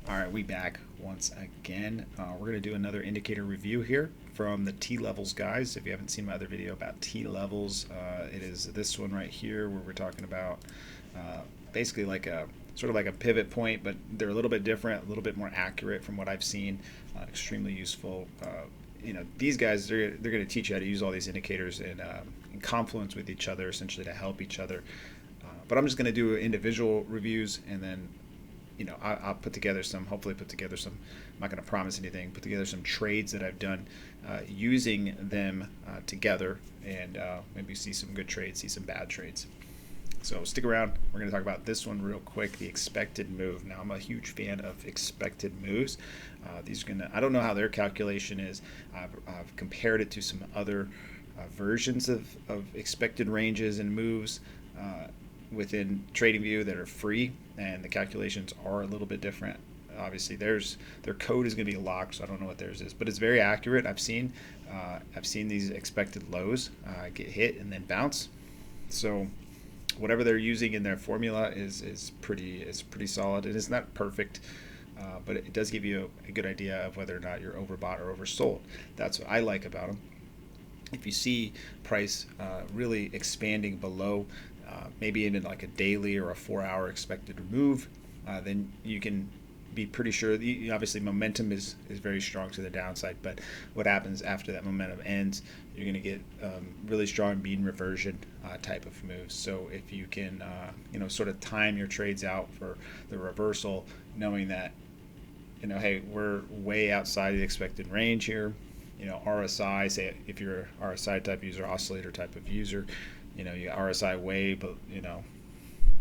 All right, we back once again. We're going to do another indicator review here from the T levels guys. If you haven't seen my other video about T levels, it is this one right here where we're talking about basically like a sort of like a pivot point, but they're a little bit different, a little bit more accurate from what I've seen. Extremely useful. These guys, they're going to teach you how to use all these indicators in confluence with each other, essentially to help each other. But I'm just going to do individual reviews, and then I'll put together hopefully put together some, I'm not going to promise anything, put together some trades that I've done using them together, and maybe see some good trades, see some bad trades. So stick around. We're going to talk about this one real quick, the expected move. Now, I'm a huge fan of expected moves. These are I don't know how their calculation is. I've compared it to some other versions of expected ranges and moves within TradingView that are free, and the calculations are a little bit different. Obviously, their code is going to be locked, so I don't know what theirs is, but it's very accurate. I've seen these expected lows get hit and then bounce. So whatever they're using in their formula is pretty solid. It is not perfect, but it does give you a good idea of whether or not you're overbought or oversold. That's what I like about them. If you see price really expanding below maybe even like a daily or a 4-hour expected move, then you can be pretty sure. Obviously, momentum is very strong to the downside, but what happens after that momentum ends, you're going to get really strong mean reversion type of moves. So if you can sort of time your trades out for the reversal, knowing that hey, we're way outside of the expected range here. RSI, say if you're an RSI type user, oscillator type of user, you got RSI way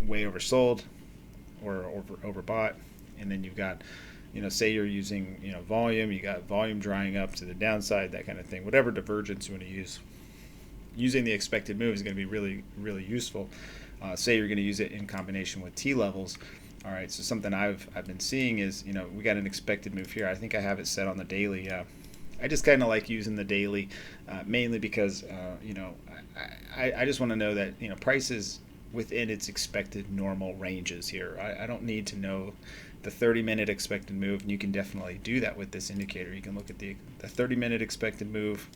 oversold or overbought, and then you've got, say you're using, volume, you got volume drying up to the downside, that kind of thing. Whatever divergence you want to use, using the expected move is going to be really, really useful. Say you're going to use it in combination with T levels. All right, so something I've been seeing is, we got an expected move here. I think I have it set on the daily. I just kind of like using the daily, mainly because I just want to know that price is within its expected normal ranges here. I don't need to know the 30-minute expected move, and you can definitely do that with this indicator. You can look at the 30-minute expected move,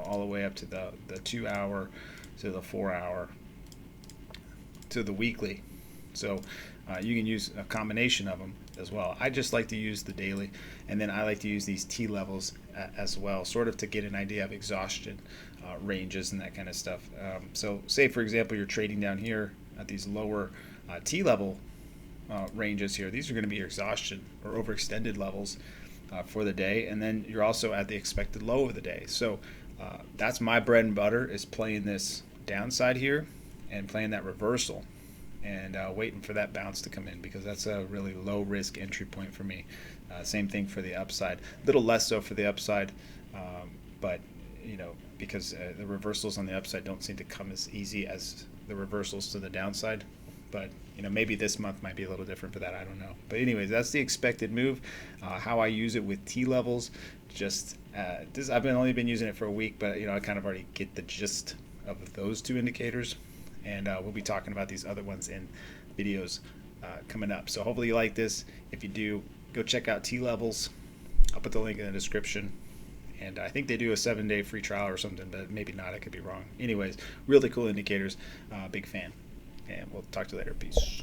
all the way up to the 2-hour, to the 4-hour, to the weekly. So you can use a combination of them as well. I just like to use the daily, and then I like to use these T levels as well, sort of to get an idea of exhaustion ranges and that kind of stuff. So say, for example, you're trading down here at these lower T level ranges here. These are going to be your exhaustion or overextended levels for the day, and then you're also at the expected low of the day. So that's my bread and butter, is playing this downside here and playing that reversal, and waiting for that bounce to come in, because that's a really low risk entry point for me. Same thing for the upside, a little less so for the upside, but because the reversals on the upside don't seem to come as easy as the reversals to the downside. But maybe this month might be a little different for that, I don't know. But anyways, that's the expected move. How I use it with T levels, just I've only been using it for a week, but I kind of already get the gist of those two indicators, and we'll be talking about these other ones in videos coming up. So hopefully you like this. If you do, go check out T levels. I'll put the link in the description, and I think they do a 7-day free trial or something, but maybe not, I could be wrong. Anyways, really cool indicators. Big fan, and we'll talk to you later. Peace.